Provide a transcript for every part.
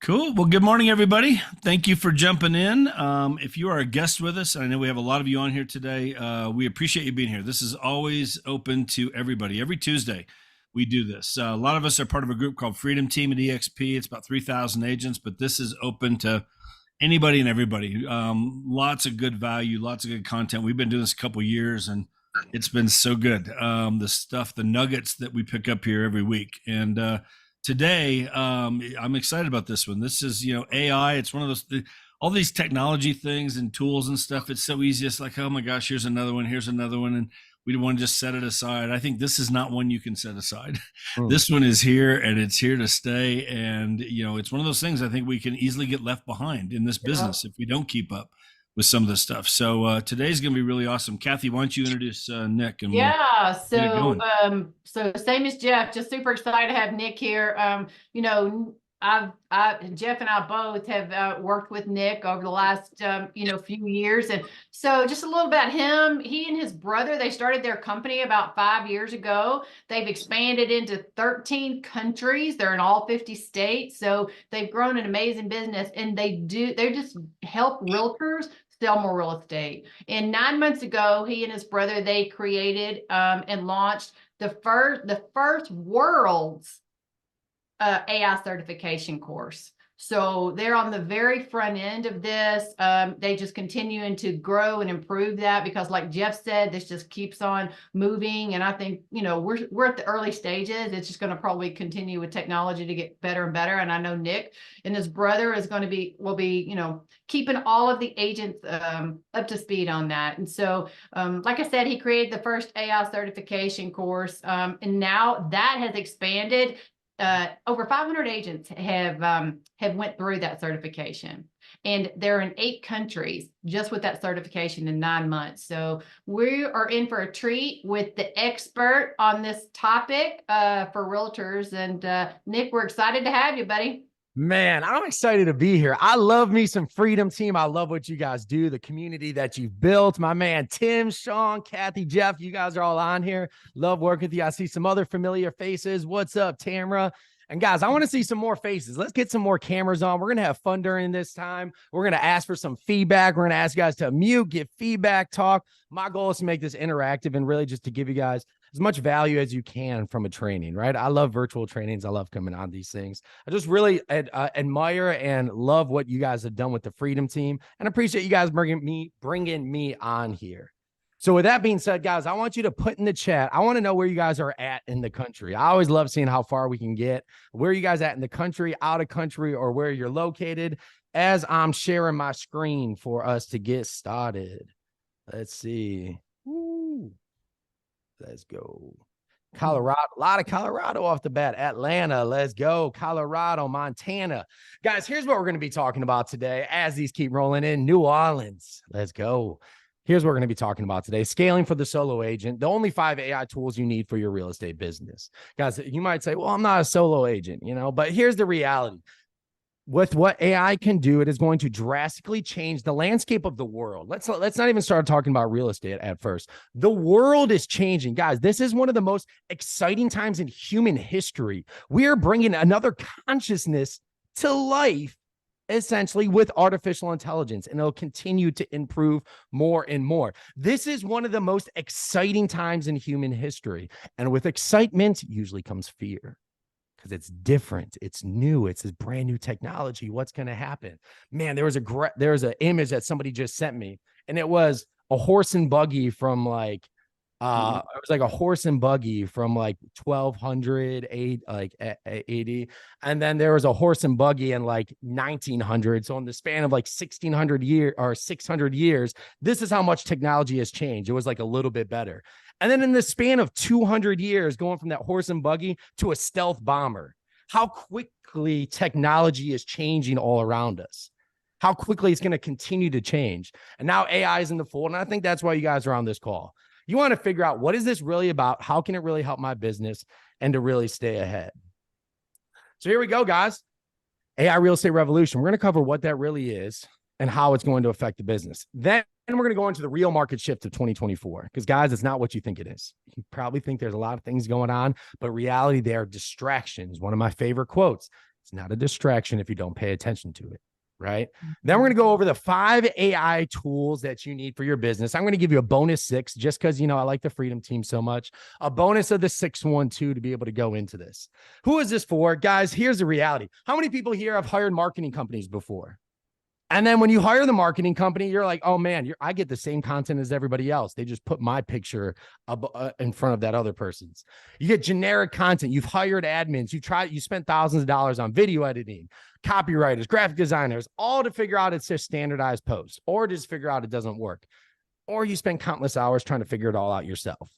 Cool. Well, good morning, everybody. Thank you for jumping in. If you are a guest with us, I know we have a lot of you on here today. We appreciate you being here. This is always open to everybody. Every Tuesday, we do this. A lot of us are part of a group called Freedom Team at EXP. It's about 3,000 agents, but this is open to anybody and everybody. Lots of good value, lots of good content. We've been doing this a couple years, and it's been so good. The stuff, the nuggets that we pick up here every week. And today, I'm excited about this one. This is, AI. It's one of those, all these technology things and tools and stuff. It's so easy. It's like, oh my gosh, here's another one. Here's another one. And we want to just set it aside. I think this is not one you can set aside. This one is here and it's here to stay. And, it's one of those things I think we can easily get left behind in this business if we don't keep up with some of this stuff. So today's going to be really awesome. Kathy, why don't you introduce Nick? And Yeah, so same as Jeff, just super excited to have Nick here. Jeff and I both have worked with Nick over the last few years, and so just a little about him. He and his brother, they started their company about 5 years ago. They've expanded into 13 countries. They're in all 50 states, so they've grown an amazing business, and they just help realtors sell more real estate. And 9 months ago, he and his brother, they created and launched the first world's AI certification course. So they're on the very front end of this. They just continuing to grow and improve that because, like Jeff said, this just keeps on moving. And I think, we're at the early stages. It's just going to probably continue with technology to get better and better. And I know Nick and his brother will be, keeping all of the agents up to speed on that. And so, like I said, he created the first AI certification course. And now that has expanded. Over 500 agents have went through that certification, and they're in 8 countries just with that certification in 9 months. So we are in for a treat with the expert on this topic for realtors. And Nick, we're excited to have you, buddy. Man, I'm excited to be here. I love me some Freedom Team. I love what you guys do, the community that you've built. My man, Tim, Sean, Kathy, Jeff, you guys are all on here. Love working with you. I see some other familiar faces. What's up, Tamra? And guys, I want to see some more faces. Let's get some more cameras on. We're going to have fun during this time. We're going to ask for some feedback. We're going to ask you guys to mute, give feedback, talk. My goal is to make this interactive and really just to give you guys as much value as you can from a training, right? I love virtual trainings. I love coming on these things. I just really admire and love what you guys have done with the Freedom Team, and appreciate you guys bringing me on here. So with that being said, guys, I want you to put in the chat. I want to know where you guys are at in the country. I always love seeing how far we can get. Where are you guys at in the country, out of country, or where you're located, as I'm sharing my screen for us to get started. Let's see. Woo. Let's go. Colorado, a lot of Colorado off the bat. Atlanta, let's go. Colorado, Montana. Guys, here's what we're going to be talking about today as these keep rolling in. New Orleans, let's go. Here's what we're going to be talking about today. Scaling for the solo agent. The only 5 AI tools you need for your real estate business. Guys, you might say, well, I'm not a solo agent, but here's the reality. With what AI can do, it is going to drastically change the landscape of the world. Let's not even start talking about real estate at first. The world is changing. Guys, this is one of the most exciting times in human history. We are bringing another consciousness to life, essentially, with artificial intelligence, and it'll continue to improve more and more. This is one of the most exciting times in human history. And with excitement usually comes fear. Because it's different, it's new, it's this brand new technology. What's going to happen? Man, there was an image that somebody just sent me, and it was a horse and buggy from it was like a horse and buggy from like 1200 AD, and then there was a horse and buggy in like 1900. So in the span of like 1600 years or 600 years, this is how much technology has changed. It was like a little bit better. And then in the span of 200 years, going from that horse and buggy to a stealth bomber, how quickly technology is changing all around us, how quickly it's going to continue to change. And now AI is in the fold. And I think that's why you guys are on this call. You want to figure out, what is this really about? How can it really help my business, and to really stay ahead? So here we go, guys. AI real estate revolution. We're going to cover what that really is and how it's going to affect the business. Then we're going to go into the real market shift of 2024, because guys, it's not what you think it is. You probably think there's a lot of things going on, but reality, they are distractions. One of my favorite quotes: It's not a distraction if you don't pay attention to it, right? Then we're going to go over the 5 AI tools that you need for your business. I'm going to give you a bonus 6 just because, you know, I like the Freedom Team so much. A bonus of the 612 to be able to go into this. Who is this for? Guys, here's the reality. How many people here have hired marketing companies before? And then when you hire the marketing company, you're like, oh man, I get the same content as everybody else. They just put my picture in front of that other person's. You get generic content. You've hired admins. You spent thousands of dollars on video editing, copywriters, graphic designers, all to figure out it's just standardized posts, or just figure out it doesn't work. Or you spend countless hours trying to figure it all out yourself.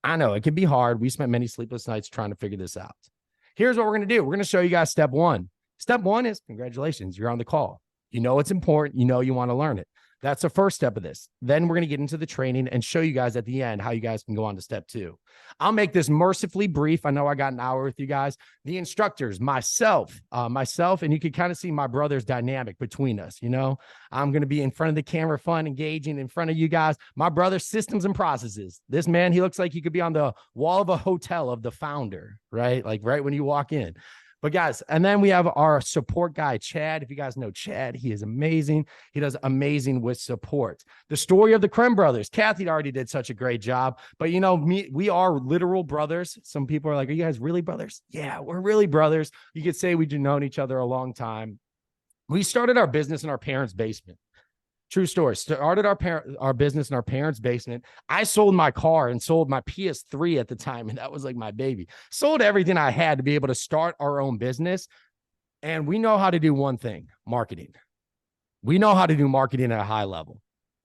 I know it can be hard. We spent many sleepless nights trying to figure this out. Here's what we're going to do. We're going to show you guys step 1. Step 1 is congratulations. You're on the call. You know it's important. You know you want to learn it. That's the first step of this. Then we're going to get into the training and show you guys at the end how you guys can go on to step 2. I'll make this mercifully brief. I know I got an hour with you guys. The instructors, myself, and you can kind of see my brother's dynamic between us. You know, I'm going to be in front of the camera, fun, engaging in front of you guys. My brother's systems and processes. This man, he looks like he could be on the wall of a hotel of the founder, right? Like right when you walk in. But guys, and then we have our support guy, Chad. If you guys know Chad, he is amazing. He does amazing with support. The story of the Krem brothers. Kathy already did such a great job. But you know, we are literal brothers. Some people are like, are you guys really brothers? Yeah, we're really brothers. You could say we've known each other a long time. We started our business in our parents' basement. True story. Started our business in our parents' basement. I sold my car and sold my PS3 at the time, and that was like my baby. Sold everything I had to be able to start our own business. And we know how to do one thing, marketing. We know how to do marketing at a high level.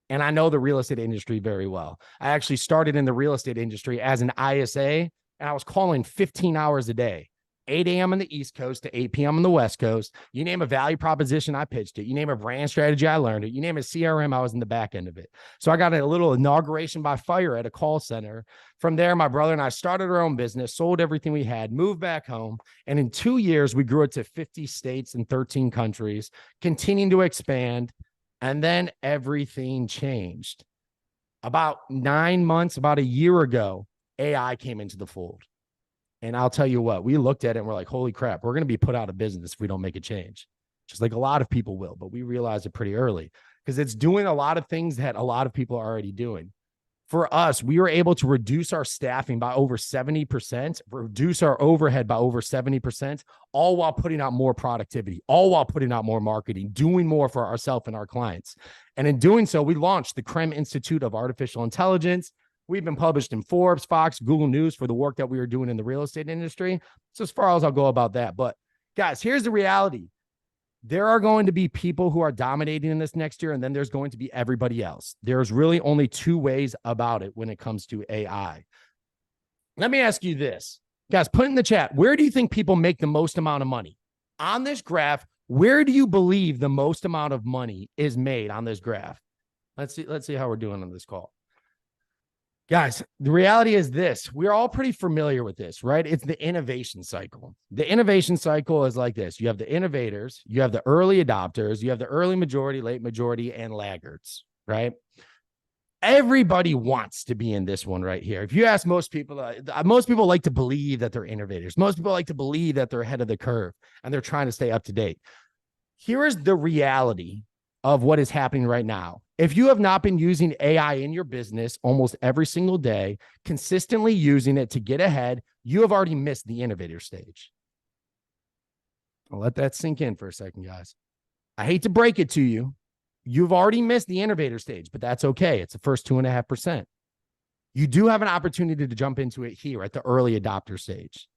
And I know the real estate industry very well. I actually started in the real estate industry as an ISA, and I was calling 15 hours a day. 8 a.m. on the East Coast to 8 p.m. on the West Coast. You name a value proposition, I pitched it. You name a brand strategy, I learned it. You name a CRM, I was in the back end of it. So I got a little inauguration by fire at a call center. From there, my brother and I started our own business, sold everything we had, moved back home. And in 2 years, we grew it to 50 states and 13 countries, continuing to expand. And then everything changed. About 9 months, about a year ago, AI came into the fold. And I'll tell you what, we looked at it and we're like, holy crap, we're going to be put out of business if we don't make a change. Just like a lot of people will, but we realized it pretty early because it's doing a lot of things that a lot of people are already doing. For us, we were able to reduce our staffing by over 70%, reduce our overhead by over 70%, all while putting out more productivity, all while putting out more marketing, doing more for ourselves and our clients. And in doing so, we launched the Krem Institute of Artificial Intelligence. We've been published in Forbes, Fox, Google News for the work that we were doing in the real estate industry. So as far as I'll go about that. But guys, here's the reality. There are going to be people who are dominating in this next year, and then there's going to be everybody else. There's really only 2 ways about it when it comes to AI. Let me ask you this. Guys, put in the chat, where do you think people make the most amount of money? On this graph, where do you believe the most amount of money is made on this graph? Let's see how we're doing on this call. Guys, the reality is this. We're all pretty familiar with this, right? It's the innovation cycle. The innovation cycle is like this. You have the innovators, you have the early adopters, you have the early majority, late majority, and laggards, right? Everybody wants to be in this one right here. If you ask most people like to believe that they're innovators. Most people like to believe that they're ahead of the curve and they're trying to stay up to date. Here is the reality of what is happening right now. If you have not been using AI in your business almost every single day, consistently using it to get ahead, you have already missed the innovator stage. I'll let that sink in for a second, guys. I hate to break it to you. You've already missed the innovator stage, but that's okay. It's the first 2.5%. You do have an opportunity to jump into it here at the early adopter stage.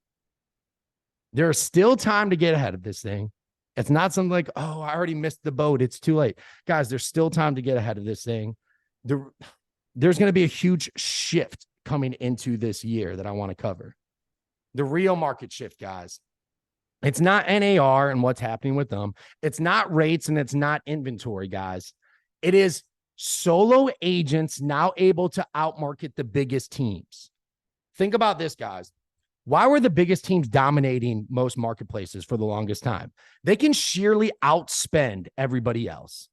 There's still time to get ahead of this thing. It's not something like, oh, I already missed the boat. It's too late. Guys, there's still time to get ahead of this thing. There's going to be a huge shift coming into this year that I want to cover. The real market shift, guys. It's not NAR and what's happening with them. It's not rates and it's not inventory, guys. It is solo agents now able to outmarket the biggest teams. Think about this, guys. Why were the biggest teams dominating most marketplaces for the longest time? They can sheerly outspend everybody else,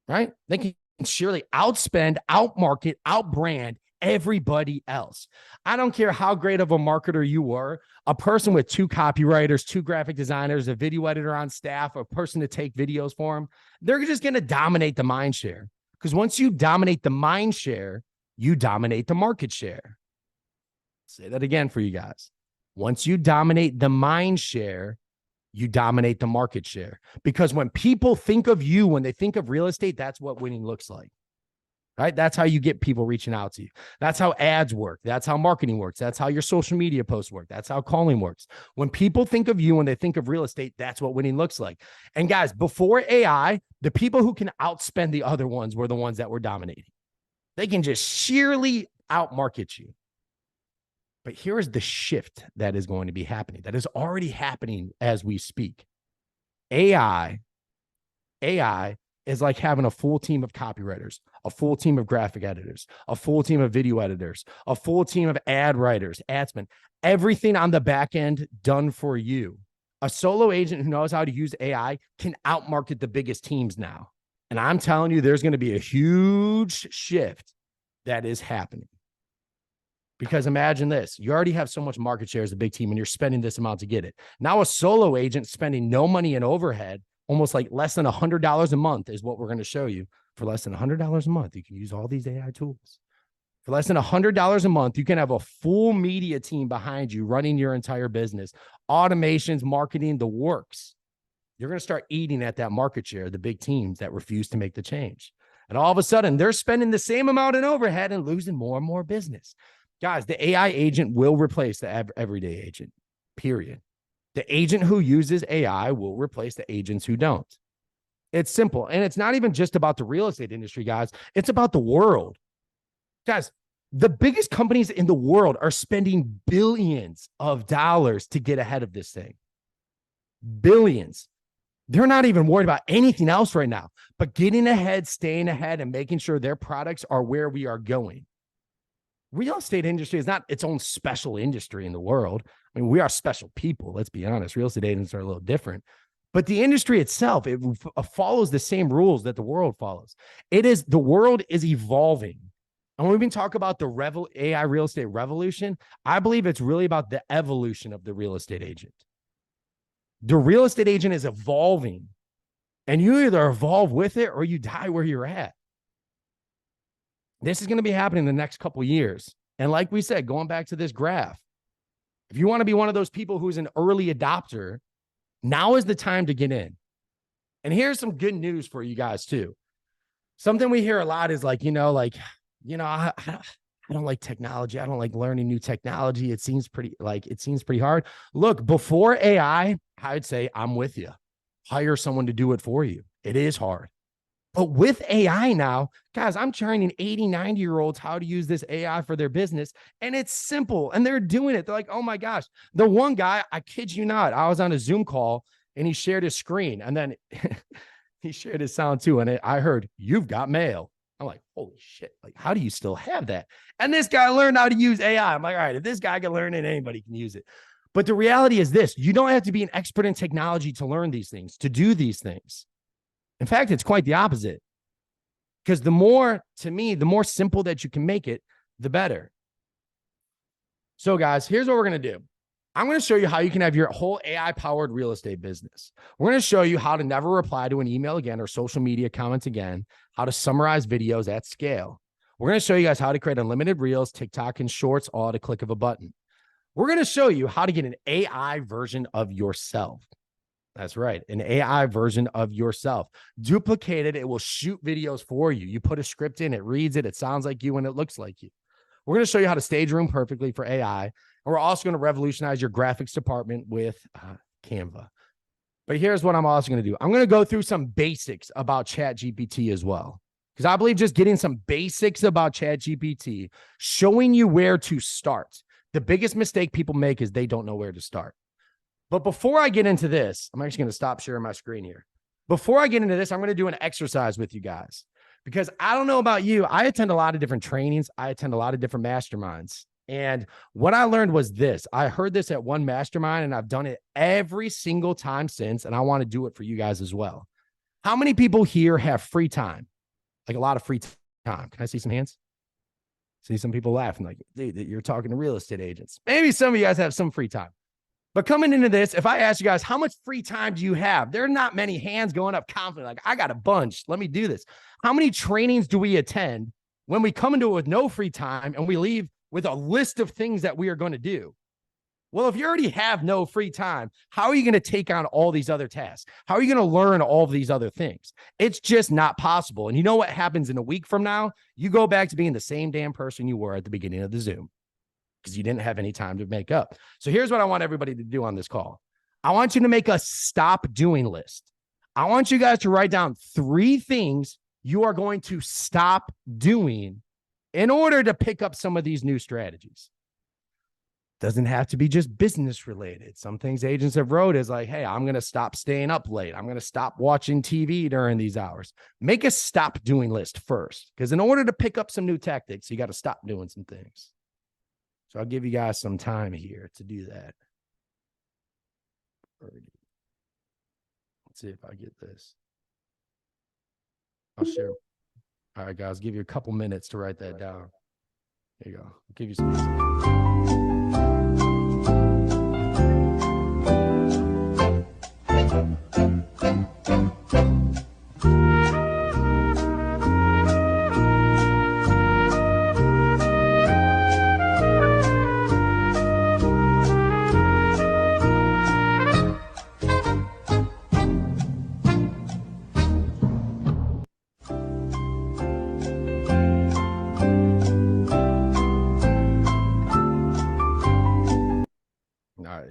right? They can sheerly outspend, outmarket, outbrand everybody else. I don't care how great of a marketer you were, a person with 2 copywriters, 2 graphic designers, a video editor on staff, a person to take videos for them, they're just going to dominate the mind share. Because once you dominate the mind share, you dominate the market share. Say that again for you guys. Once you dominate the mind share, you dominate the market share. Because when people think of you, when they think of real estate, that's what winning looks like. Right? That's how you get people reaching out to you. That's how ads work. That's how marketing works. That's how your social media posts work. That's how calling works. When people think of you, when they think of real estate, that's what winning looks like. And guys, before AI, the people who can outspend the other ones were the ones that were dominating. They can just sheerly outmarket you. But here is the shift that is going to be happening. That is already happening as we speak. AI is like having a full team of copywriters, a full team of graphic editors, a full team of video editors, a full team of ad writers, adsmen, everything on the back end done for you. A solo agent who knows how to use AI can outmarket the biggest teams now. And I'm telling you, there's going to be a huge shift that is happening. Because imagine this, you already have so much market share as a big team and you're spending this amount to get it. Now a solo agent spending no money in overhead, almost like less than $100 a month is what we're going to show you. For less than $100 a month, you can use all these AI tools. For less than $100 a month, you can have a full media team behind you running your entire business, automations, marketing, the works. You're going to start eating at that market share, the big teams that refuse to make the change. And all of a sudden, they're spending the same amount in overhead and losing more and more business. Guys, the AI agent will replace the everyday agent, period. The agent who uses AI will replace the agents who don't. It's simple. And it's not even just about the real estate industry, guys. It's about the world. Guys, the biggest companies in the world are spending billions of dollars to get ahead of this thing. Billions. They're not even worried about anything else right now, but getting ahead, staying ahead, and making sure their products are where we are going. Real estate industry is not its own special industry in the world. I mean, we are special people. Let's be honest. Real estate agents are a little different, but the industry itself, it follows the same rules that the world follows. The world is evolving. And when we've been talking about the AI real estate revolution, I believe it's really about the evolution of the real estate agent. The real estate agent is evolving, and you either evolve with it or you die where you're at. This is going to be happening in the next couple of years. And like we said, going back to this graph, if you want to be one of those people who's an early adopter, now is the time to get in. And here's some good news for you guys too. Something we hear a lot is I don't like technology. I don't like learning new technology. It seems pretty hard. Look, before AI, I'd say I'm with you. Hire someone to do it for you. It is hard. But with AI now, guys, I'm training 80, 90-year-olds how to use this AI for their business. And it's simple. And they're doing it. They're like, oh my gosh. The one guy, I kid you not, I was on a Zoom call and he shared his screen. And then he shared his sound too. And I heard, "You've got mail." I'm like, holy shit. Like, how do you still have that? And this guy learned how to use AI. I'm like, all right, if this guy can learn it, anybody can use it. But the reality is this: you don't have to be an expert in technology to learn these things, to do these things. In fact, it's quite the opposite. Because the more simple that you can make it, the better. So guys, here's what we're going to do. I'm going to show you how you can have your whole AI-powered real estate business. We're going to show you how to never reply to an email again or social media comments again, how to summarize videos at scale. We're going to show you guys how to create unlimited reels, TikTok, and shorts, all at a click of a button. We're going to show you how to get an AI version of yourself. That's right. An AI version of yourself. Duplicate it. It will shoot videos for you. You put a script in, it reads it. It sounds like you and it looks like you. We're going to show you how to stage room perfectly for AI. And we're also going to revolutionize your graphics department with Canva. But here's what I'm also going to do. I'm going to go through some basics about ChatGPT as well. Because I believe just getting some basics about ChatGPT, showing you where to start. The biggest mistake people make is they don't know where to start. But before I get into this, I'm actually going to stop sharing my screen here. Before I get into this, I'm going to do an exercise with you guys, because I don't know about you. I attend a lot of different trainings. I attend a lot of different masterminds. And what I learned was this. I heard this at one mastermind and I've done it every single time since. And I want to do it for you guys as well. How many people here have free time? Like a lot of free time. Can I see some hands? See some people laughing like, dude, you're talking to real estate agents. Maybe some of you guys have some free time. But coming into this, if I ask you guys, how much free time do you have? There are not many hands going up confident, like, I got a bunch. Let me do this. How many trainings do we attend when we come into it with no free time and we leave with a list of things that we are going to do? Well, if you already have no free time, how are you going to take on all these other tasks? How are you going to learn all of these other things? It's just not possible. And you know what happens in a week from now? You go back to being the same damn person you were at the beginning of the Zoom, because you didn't have any time to make up. So here's what I want everybody to do on this call. I want you to make a stop doing list. I want you guys to write down 3 things you are going to stop doing in order to pick up some of these new strategies. Doesn't have to be just business related. Some things agents have wrote is like, hey, I'm going to stop staying up late. I'm going to stop watching TV during these hours. Make a stop doing list first, because in order to pick up some new tactics, you got to stop doing some things. So I'll give you guys some time here to do that. Let's see if I get this. I'll share. All right, guys, give you a couple minutes to write that down. There you go. I'll give you some.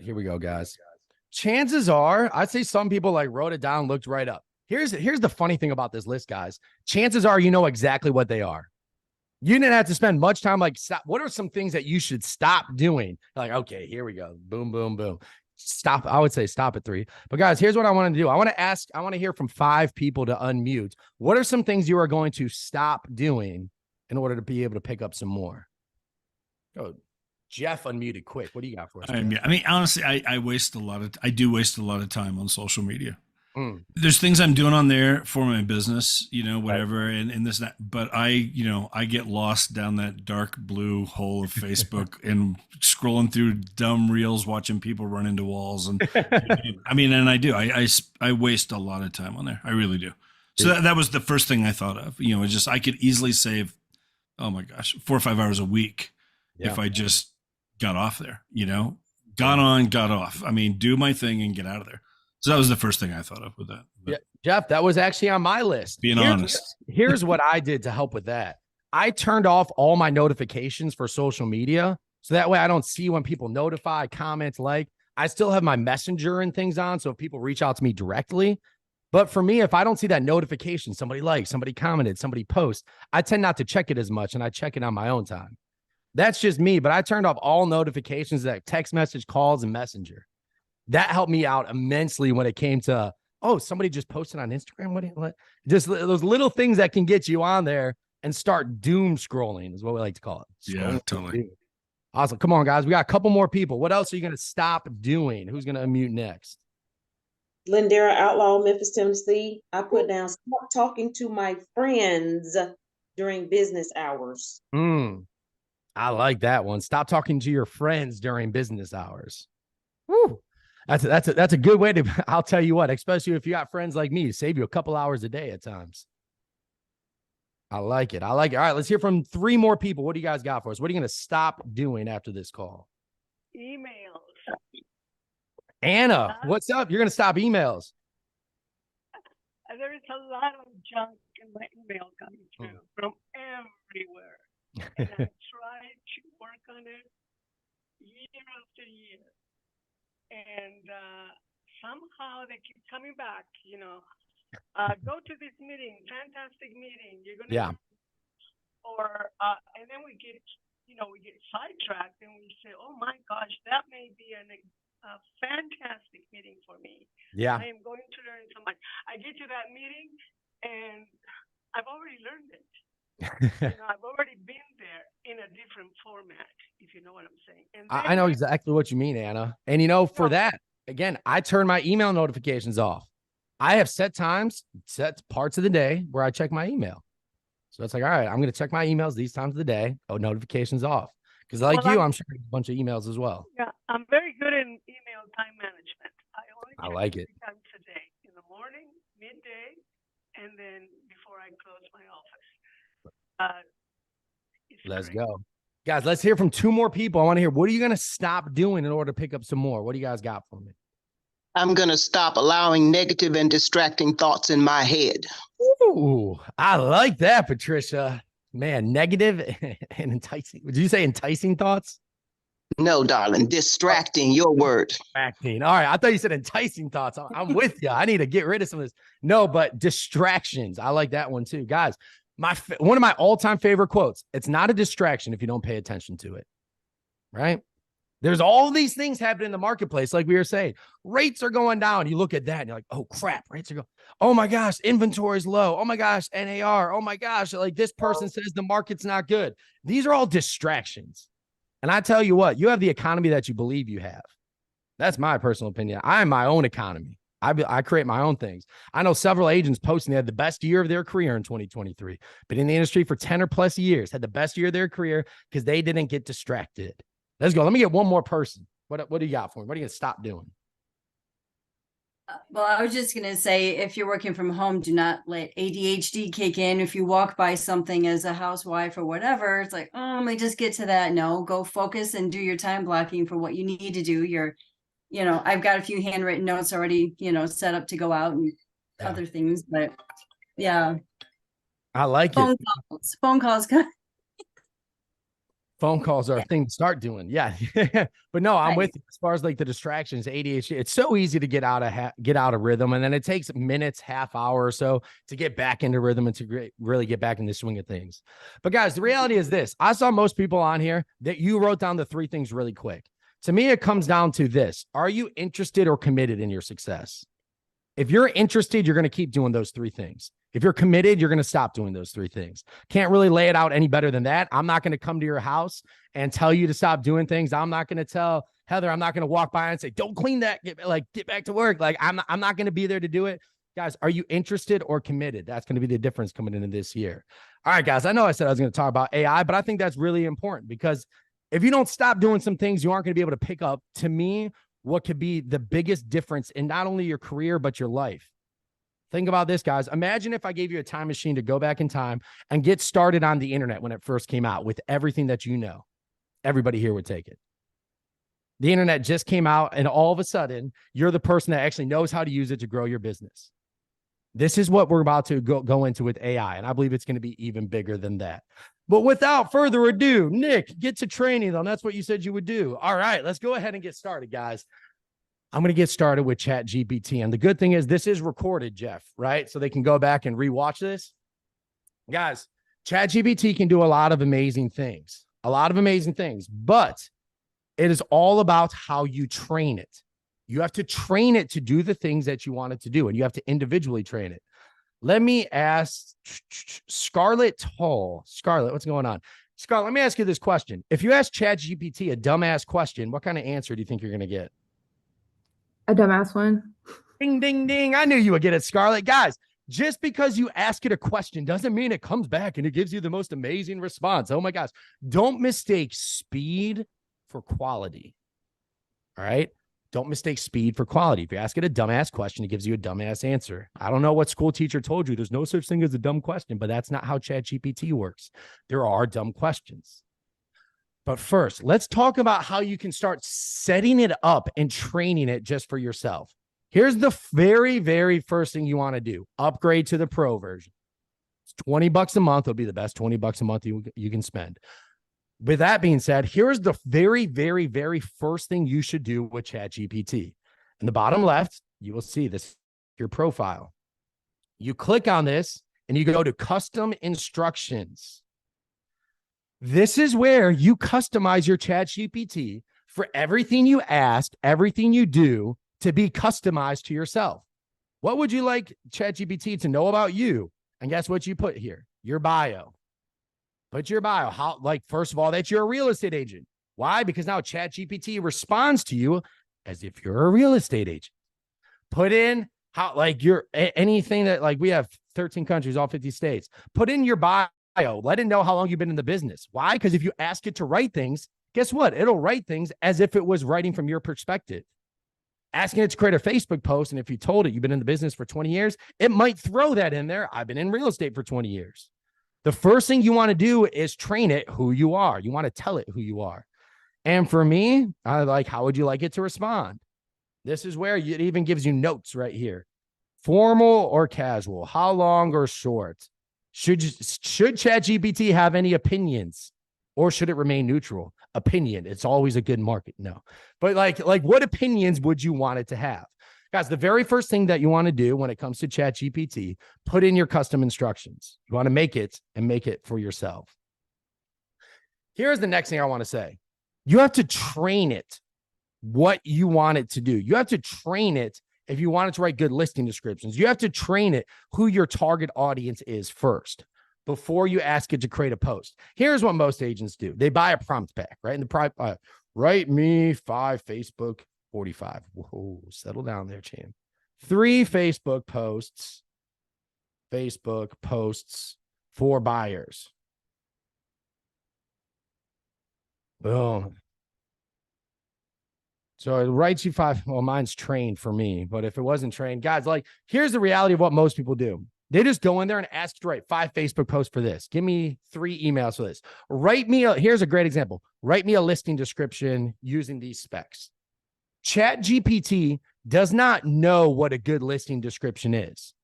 Here we go, guys. Chances are, I'd say some people like wrote it down, looked right up. Here's the funny thing about this list, guys. Chances are you know exactly what they are. You didn't have to spend much time like, stop. What are some things that you should stop doing? Like, okay, here we go. Boom, boom, boom. Stop. I would say stop at 3. But guys, here's what I want to do. I want to hear from 5 people to unmute. What are some things you are going to stop doing in order to be able to pick up some more? Go. Jeff unmuted quick. What do you got for us? I mean, honestly, I do waste a lot of time on social media. There's things I'm doing on there for my business, whatever, right. and this, and that, but I get lost down that dark blue hole of Facebook and scrolling through dumb reels, watching people run into walls. And I mean, and I do, I waste a lot of time on there. I really do. So that was the first thing I thought of, it's just, I could easily save, oh my gosh, 4 or 5 hours a week. Yeah. If I just got off there, got on, got off. I mean, do my thing and get out of there. So that was the first thing I thought of with that. But yeah, Jeff, that was actually on my list. Being honest. Here's what I did to help with that. I turned off all my notifications for social media. So that way I don't see when people notify, comment, like. I still have my messenger and things on. So if people reach out to me directly. But for me, if I don't see that notification, somebody liked, somebody commented, somebody post, I tend not to check it as much, and I check it on my own time. That's just me, but I turned off all notifications, that text message, calls, and messenger. That helped me out immensely when it came to, oh, somebody just posted on Instagram. What? Just those little things that can get you on there and start doom scrolling is what we like to call it. Yeah, totally. Awesome. Come on, guys. We got a couple more people. What else are you going to stop doing? Who's going to unmute next? Lindera Outlaw, Memphis, Tennessee. I put down, stop talking to my friends during business hours. I like that one. Stop talking to your friends during business hours. Woo. That's a good way to, I'll tell you what, especially if you got friends like me, save you a couple hours a day at times. I like it. All right, let's hear from 3 more people. What do you guys got for us? What are you going to stop doing after this call? Emails. Anna, what's up? You're going to stop emails. There is a lot of junk in my email coming through from everywhere. And I try to work on it year after year. And somehow they keep coming back, go to this meeting, fantastic meeting. You're going to, yeah. Or, and then we get sidetracked and we say, oh my gosh, that may be a fantastic meeting for me. Yeah. I am going to learn so much. I get to that meeting and I've already learned it. I've already been there in a different format, if you know what I'm saying. And I know exactly what you mean, Anna. And for that, again, I turn my email notifications off. I have set parts of the day where I check my email. So it's like, all right, I'm going to check my emails these times of the day. Oh, notifications off. Because like Well, you, I'm sure a bunch of emails as well. Yeah, I'm very good in email time management. I only I check like it it. 3 times a day, in the morning, midday, and then before I close my office. It's Let's great. go. Guys, let's hear from 2 more people. I want to hear, what are you going to stop doing in order to pick up some more? What do you guys got for me? I'm going to stop allowing negative and distracting thoughts in my head. Ooh, I like that, Patricia. Man, negative and enticing. Did you say enticing thoughts? No, darling, distracting, your word. Distracting. All right. I thought you said enticing thoughts. I'm with you. I need to get rid of some of this. No, but distractions. I like that one too. Guys, one of my all-time favorite quotes. It's not a distraction if you don't pay attention to it. Right? There's all these things happening in the marketplace. Like we were saying, rates are going down. You look at that and you're like, oh crap, rates are going. Oh my gosh, inventory's low. Oh my gosh, NAR. Oh my gosh, like this person says the market's not good. These are all distractions. And I tell you what, you have the economy that you believe you have. That's my personal opinion. I am my own economy. I create my own things. I know several agents posting they had the best year of their career in 2023, been in the industry for 10 or plus years, had the best year of their career because they didn't get distracted. Let's go. Let me get one more person. What do you got for me? What are you going to stop doing? Well, I was just going to say, if you're working from home, do not let ADHD kick in. If you walk by something as a housewife or whatever, it's like, oh, let me just get to that. No, go focus and do your time blocking for what you need to do. I've got a few handwritten notes already, set up to go out and other things, but yeah. I like it. Phone calls. Phone calls are a thing to start doing. Yeah. But no, I'm with you. As far as like the distractions, ADHD, it's so easy to get out of rhythm. And then it takes minutes, half hour or so to get back into rhythm and to really get back in the swing of things. But guys, the reality is this. I saw most people on here that you wrote down the 3 things really quick. To me, it comes down to this. Are you interested or committed in your success? If you're interested, you're going to keep doing those 3 things. If you're committed, you're going to stop doing those 3 things. Can't really lay it out any better than that. I'm not going to come to your house and tell you to stop doing things. I'm not going to tell Heather, I'm not going to walk by and say, don't clean that. Get back to work. Like I'm not going to be there to do it. Guys, are you interested or committed? That's going to be the difference coming into this year. All right, guys, I know I said I was going to talk about AI, but I think that's really important because if you don't stop doing some things, you aren't going to be able to pick up, to me, what could be the biggest difference in not only your career, but your life. Think about this, guys. Imagine if I gave you a time machine to go back in time and get started on the internet when it first came out with everything that you know. Everybody here would take it. The internet just came out and all of a sudden, you're the person that actually knows how to use it to grow your business. This is what we're about to go into with AI, and I believe it's going to be even bigger than that. But without further ado, Nick, get to training, though. That's what you said you would do. All right, let's go ahead and get started, guys. I'm going to get started with ChatGPT. And the good thing is this is recorded, Jeff, right? So they can go back and rewatch this. Guys, ChatGPT can do a lot of amazing things, but it is all about how you train it. You have to train it to do the things that you want it to do, and you have to individually train it. Let me ask Scarlett Hall. Scarlett, what's going on? Scarlett, let me ask you this question. If you ask ChatGPT a dumbass question, what kind of answer do you think you're going to get? A dumbass one. Ding, ding, ding. I knew you would get it, Scarlett. Guys, just because you ask it a question doesn't mean it comes back and it gives you the most amazing response. Oh my gosh. Don't mistake speed for quality. All right. Don't mistake speed for quality. If you ask it a dumbass question, it gives you a dumbass answer. I don't know what school teacher told you. There's no such thing as a dumb question, but that's not how ChatGPT works. There are dumb questions. But first, let's talk about how you can start setting it up and training it just for yourself. Here's the very, very first thing you want to do. Upgrade to the pro version. It's $20 a month. It'll be the best $20 a month you can spend. With that being said, here's the very, very, very first thing you should do with ChatGPT. In the bottom left, you will see this, your profile. You click on this and you go to custom instructions. This is where you customize your ChatGPT for everything you ask, everything you do to be customized to yourself. What would you like ChatGPT to know about you? And guess what you put here? Your bio. Put your bio. First of all, that you're a real estate agent. Why? Because now ChatGPT responds to you as if you're a real estate agent. Put in anything that we have 13 countries, all 50 states. Put in your bio Let it know how long you've been in the business. Why? Because if you ask it to write things, guess what? It'll write things as if it was writing from your perspective. Asking it to create a Facebook post, and if you told it you've been in the business for 20 years, it might throw that in there. I've been in real estate for 20 years. The first thing you want to do is train it who you are. You want to tell it who you are. And for me, I like, how would you like it to respond? This is where it even gives you notes right here. Formal or casual, how long or short? Should ChatGPT have any opinions, or should it remain neutral? Opinion. It's always a good market. No, but like what opinions would you want it to have? Guys, the very first thing that you want to do when it comes to ChatGPT, put in your custom instructions. You want to make it for yourself. Here's the next thing I want to say. You have to train it what you want it to do. You have to train it. If you want it to write good listing descriptions, you have to train it who your target audience is first before you ask it to create a post. Here's what most agents do. They buy a prompt pack, right? And the prompt, write me 5 Facebook 45. Whoa, settle down there, champ. 3 Facebook posts for buyers. Boom. So it writes you 5. Well, mine's trained for me, but if it wasn't trained, guys, like, here's the reality of what most people do. They just go in there and ask to write 5 Facebook posts for this. Give me 3 emails for this. Here's a great example. Write me a listing description using these specs. ChatGPT does not know what a good listing description is.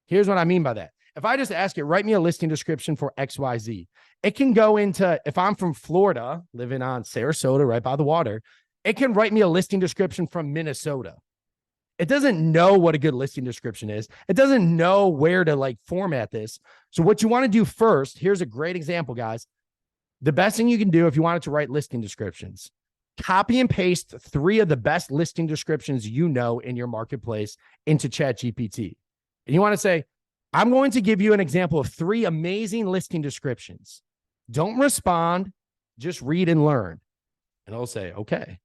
Here's what I mean by that. If I just ask it, write me a listing description for XYZ, it can go into, if I'm from Florida, living on Sarasota, right by the water, it can write me a listing description from Minnesota. It doesn't know what a good listing description is. It doesn't know where to like format this. So what you want to do first, here's a great example, guys. The best thing you can do if you wanted to write listing descriptions, copy and paste 3 of the best listing descriptions you know in your marketplace into ChatGPT. And you want to say, I'm going to give you an example of 3 amazing listing descriptions. Don't respond, just read and learn. And it'll say, okay.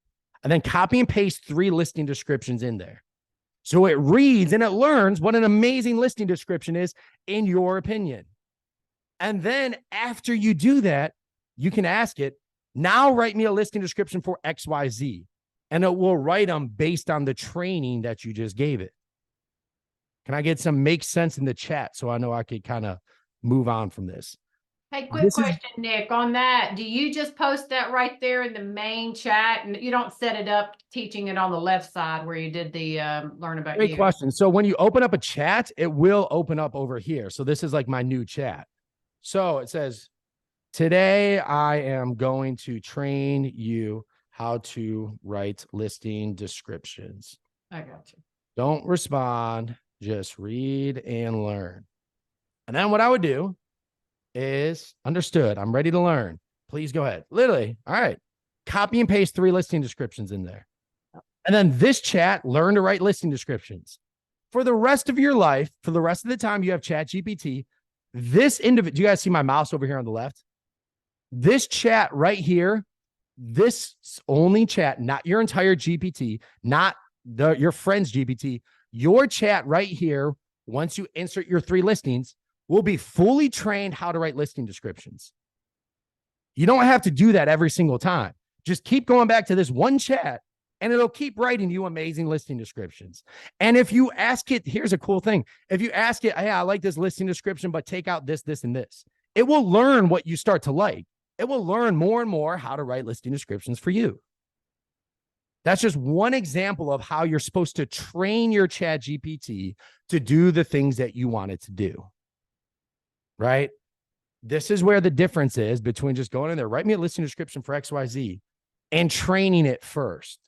And then copy and paste 3 listing descriptions in there. So it reads and it learns what an amazing listing description is in your opinion. And then after you do that, you can ask it, now write me a listing description for XYZ. And it will write them based on the training that you just gave it. Can I get some make sense in the chat so I know I could kind of move on from this? Hey, quick question, Nick, on that. Do you just post that right there in the main chat, and you don't set it up teaching it on the left side where you did the learn about Great you? question. So when you open up a chat, it will open up over here. So this is like my new chat. So it says, today I am going to train you how to write listing descriptions. I got you. Don't respond, just read and learn. And then what I would do is, understood, I'm ready to learn. Please go ahead. Literally, all right. Copy and paste 3 listing descriptions in there. And then this chat, learn to write listing descriptions. For the rest of your life, for the rest of the time you have ChatGPT, this individual, do you guys see my mouse over here on the left? This chat right here, this only chat, not your entire GPT, not your friend's GPT, your chat right here, once you insert your 3 listings, will be fully trained how to write listing descriptions. You don't have to do that every single time. Just keep going back to this one chat and it'll keep writing you amazing listing descriptions. And if you ask it, here's a cool thing. If you ask it, hey, I like this listing description, but take out this, this, and this, it will learn what you start to like. It will learn more and more how to write listing descriptions for you. That's just one example of how you're supposed to train your ChatGPT to do the things that you want it to do. Right? This is where the difference is between just going in there, write me a listing description for XYZ and training it first.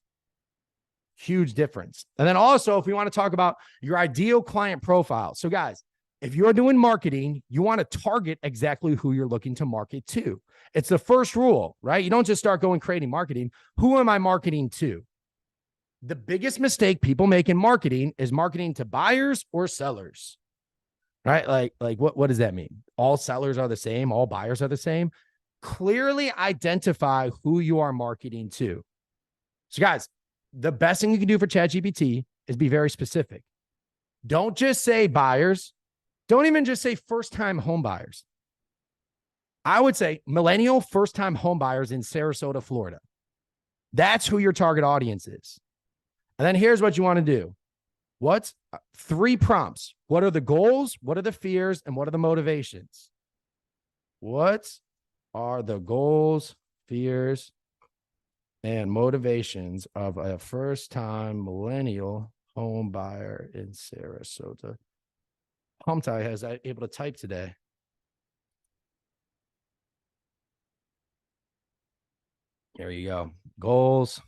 Huge difference. And then also, if we want to talk about your ideal client profile. So guys, if you're doing marketing, you want to target exactly who you're looking to market to. It's the first rule, right? You don't just start going creating marketing. Who am I marketing to? The biggest mistake people make in marketing is marketing to buyers or sellers. Right? Like what does that mean? All sellers are the same. All buyers are the same. Clearly identify who you are marketing to. So guys, the best thing you can do for ChatGPT is be very specific. Don't just say buyers. Don't even just say first-time home buyers. I would say millennial first-time home buyers in Sarasota, Florida. That's who your target audience is. And then here's what you want to do. What's 3 prompts? What are the goals? What are the fears? And what are the motivations? What are the goals, fears, and motivations of a first-time millennial home buyer in Sarasota? Pumped I was able to type today. There you go. Goals,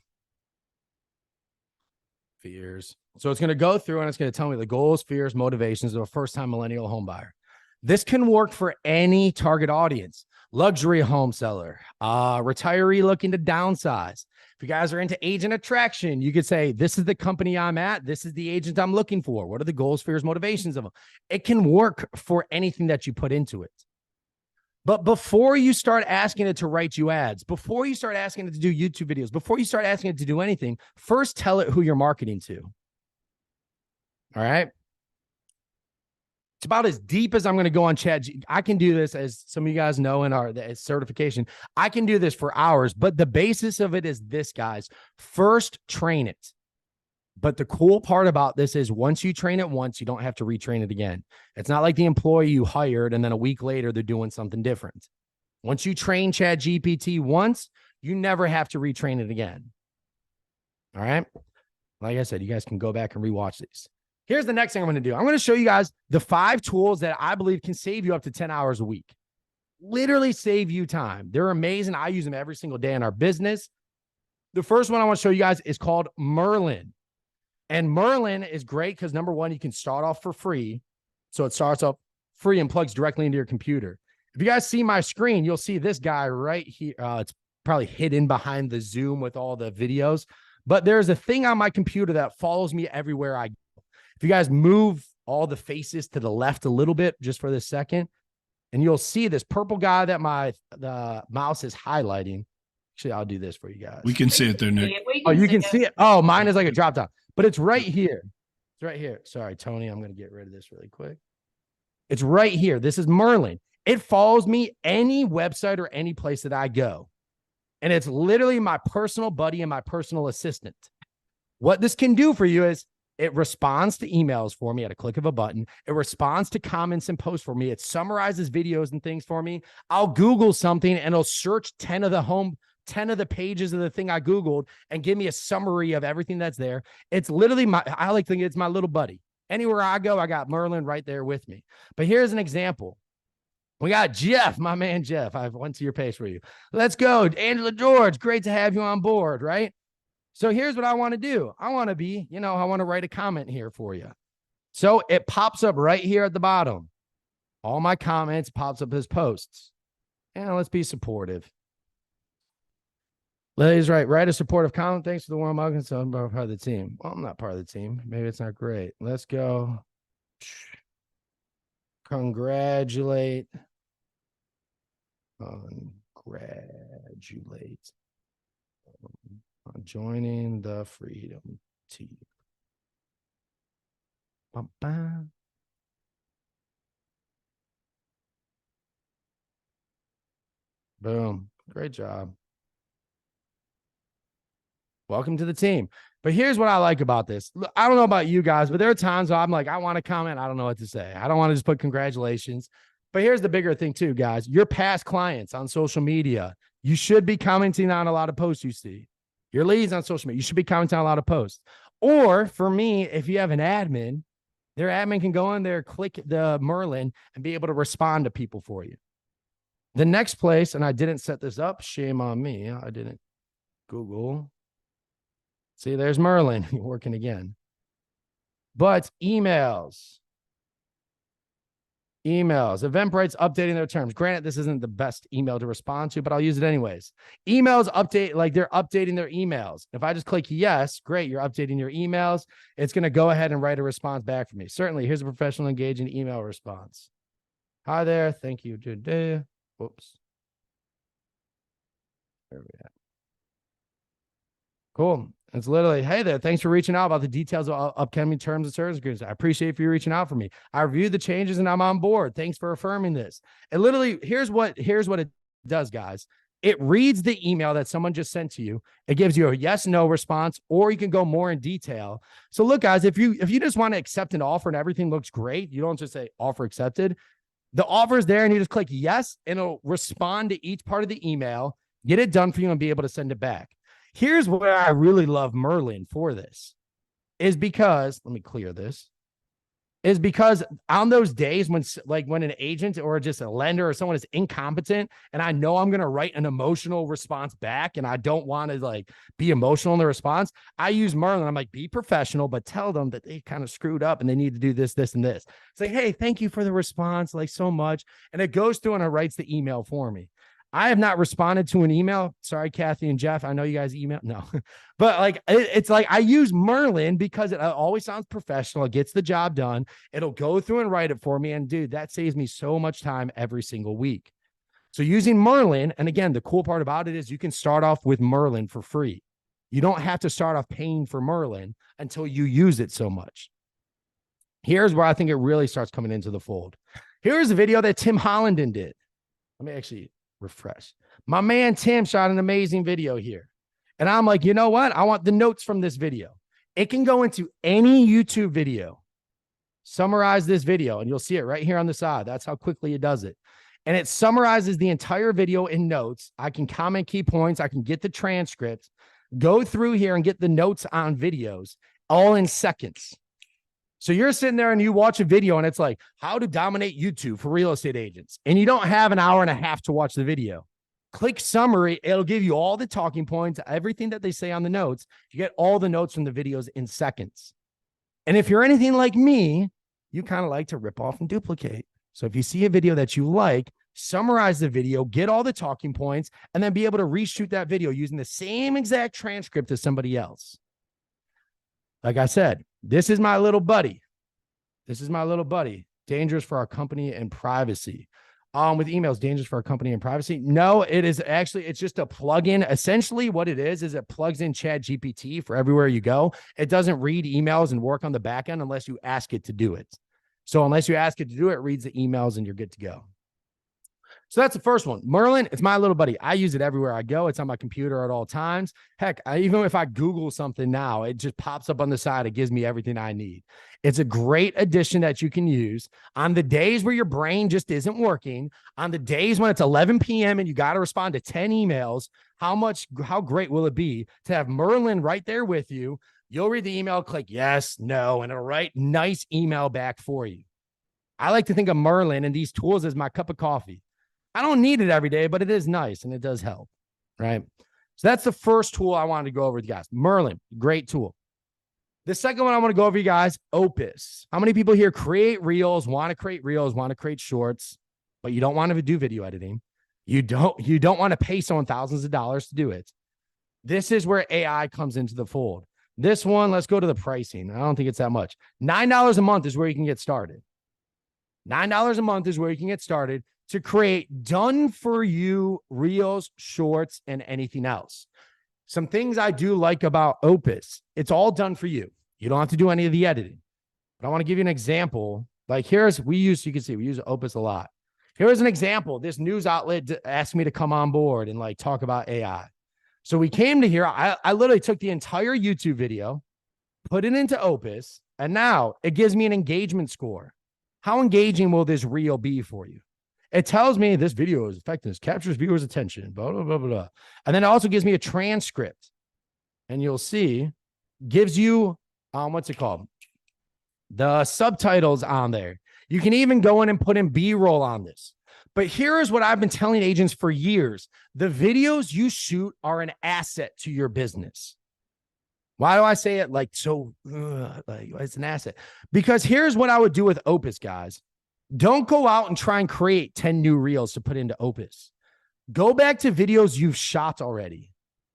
fears. So it's going to go through and it's going to tell me the goals, fears, motivations of a first-time millennial home buyer. This can work for any target audience. Luxury home seller, retiree looking to downsize. If you guys are into agent attraction, you could say, this is the company I'm at. This is the agent I'm looking for. What are the goals, fears, motivations of them? It can work for anything that you put into it. But before you start asking it to write you ads, before you start asking it to do YouTube videos, before you start asking it to do anything, first tell it who you're marketing to. All right. It's about as deep as I'm going to go on chat. I can do this, as some of you guys know in our certification. I can do this for hours, but the basis of it is this, guys. First, train it. But the cool part about this is once you train it once, you don't have to retrain it again. It's not like the employee you hired and then a week later they're doing something different. Once you train ChatGPT once, you never have to retrain it again. All right. Like I said, you guys can go back and rewatch these. Here's the next thing I'm going to do. I'm going to show you guys the 5 tools that I believe can save you up to 10 hours a week. Literally save you time. They're amazing. I use them every single day in our business. The first one I want to show you guys is called Merlin. And Merlin is great because, number one, you can start off for free. So it starts off free and plugs directly into your computer. If you guys see my screen, you'll see this guy right here. It's probably hidden behind the Zoom with all the videos. But there's a thing on my computer that follows me everywhere I go. If you guys move all the faces to the left a little bit just for this second, and you'll see this purple guy that the mouse is highlighting. Actually, I'll do this for you guys. We can see it there, Nick. Oh, you can see it. Oh, mine is like a drop down, but it's right here. It's right here. Sorry, Tony, I'm going to get rid of this really quick. It's right here. This is Merlin. It follows me any website or any place that I go. And it's literally my personal buddy and my personal assistant. What this can do for you is it responds to emails for me at a click of a button. It responds to comments and posts for me. It summarizes videos and things for me. I'll Google something and it'll search 10 of the pages of the thing I Googled and give me a summary of everything that's there. It's literally I like to think it's my little buddy. Anywhere I go, I got Merlin right there with me. But here's an example. We got Jeff, my man, Jeff. I went to your page for you. Let's go. Angela George, great to have you on board, right? So here's what I want to do. I want to write a comment here for you. So it pops up right here at the bottom. All my comments pops up as posts. And let's be supportive. Ladies, write a supportive comment. Thanks for the warm welcome. So I'm part of the team. Well, I'm not part of the team. Maybe it's not great. Let's go. Congratulate on joining the Freedom Team. Ba-ba. Boom. Great job. Welcome to the team. But here's what I like about this. Look, I don't know about you guys, but there are times where I'm like, I want to comment. I don't know what to say. I don't want to just put congratulations. But here's the bigger thing too, guys. Your past clients on social media, you should be commenting on a lot of posts you see. Your leads on social media, you should be commenting on a lot of posts. Or for me, if you have an admin, their admin can go in there, click the Merlin, and be able to respond to people for you. The next place, and I didn't set this up, shame on me. I didn't Google. See, there's Merlin working again. But emails. Eventbrite's updating their terms. Granted, this isn't the best email to respond to, but I'll use it anyways. Emails update, like they're updating their emails. If I just click yes, great, you're updating your emails. It's going to go ahead and write a response back for me. Certainly, here's a professional engaging email response. Hi there, thank you today. Whoops. There we go. Cool. It's literally, hey there, thanks for reaching out about the details of upcoming terms and service agreements. I appreciate you reaching out for me. I reviewed the changes and I'm on board. Thanks for affirming this. And literally, here's what it does, guys. It reads the email that someone just sent to you. It gives you a yes, no response, or you can go more in detail. So look, guys, if you just want to accept an offer and everything looks great, you don't just say offer accepted. The offer is there and you just click yes, and it'll respond to each part of the email, get it done for you, and be able to send it back. Here's where I really love Merlin for this, is because, let me clear this, is because on those days when an agent or just a lender or someone is incompetent and I know I'm going to write an emotional response back and I don't want to be emotional in the response, I use Merlin. I'm like, be professional, but tell them that they kind of screwed up and they need to do this, this, and this. It's like, hey, thank you for the response, so much. And it goes through and it writes the email for me. I have not responded to an email. Sorry, Kathy and Jeff. I know you guys email. No, but it's like I use Merlin because it always sounds professional. It gets the job done. It'll go through and write it for me. And dude, that saves me so much time every single week. So using Merlin, and again, the cool part about it is you can start off with Merlin for free. You don't have to start off paying for Merlin until you use it so much. Here's where I think it really starts coming into the fold. Here's a video that Tim Hollenden did. Let me actually refresh. My man Tim shot an amazing video here. And I'm like, you know what? I want the notes from this video. It can go into any YouTube video. Summarize this video, and you'll see it right here on the side. That's how quickly it does it. And it summarizes the entire video in notes. I can comment key points. I can get the transcript, go through here and get the notes on videos all in seconds. So you're sitting there and you watch a video and it's like, how to dominate YouTube for real estate agents. And you don't have an hour and a half to watch the video. Click summary. It'll give you all the talking points, everything that they say on the notes. You get all the notes from the videos in seconds. And if you're anything like me, you kind of like to rip off and duplicate. So if you see a video that you like, summarize the video, get all the talking points, and then be able to reshoot that video using the same exact transcript as somebody else. Like I said, this is my little buddy. This is my little buddy. Dangerous for our company and privacy. With emails, dangerous for our company and privacy. No, it is actually, it's just a plugin. Essentially what it is it plugs in ChatGPT for everywhere you go. It doesn't read emails and work on the back end unless you ask it to do it. So unless you ask it to do it, it reads the emails and you're good to go. So that's the first one. Merlin, it's my little buddy. I use it everywhere I go. It's on my computer at all times. Heck, even if I Google something now, it just pops up on the side. It gives me everything I need. It's a great addition that you can use on the days where your brain just isn't working, on the days when it's 11 p.m. and you got to respond to 10 emails. How great will it be to have Merlin right there with you? You'll read the email, click yes, no, and it'll write nice email back for you. I like to think of Merlin and these tools as my cup of coffee. I don't need it every day, but it is nice and it does help, right? So that's the first tool I wanted to go over with you guys. Merlin, great tool. The second one I want to go over you guys, Opus. How many people here create reels, want to create shorts, but you don't want to do video editing? You don't want to pay someone thousands of dollars to do it. This is where AI comes into the fold. This one, let's go to the pricing. I don't think it's that much. $9 a month is where you can get started. $9 a month is where you can get started to create done-for-you reels, shorts, and anything else. Some things I do like about Opus, it's all done for you. You don't have to do any of the editing. But I want to give you an example. You can see we use Opus a lot. Here's an example. This news outlet asked me to come on board and talk about AI. So we came to here. I literally took the entire YouTube video, put it into Opus, and now it gives me an engagement score. How engaging will this reel be for you? It tells me this video is effective, captures viewers' attention, blah, blah, blah, blah. And then it also gives me a transcript. And you'll see, gives you, what's it called? The subtitles on there. You can even go in and put in B-roll on this. But here's what I've been telling agents for years. The videos you shoot are an asset to your business. Why do I say it it's an asset? Because here's what I would do with Opus, guys. Don't go out and try and create 10 new reels to put into Opus. Go back to videos you've shot already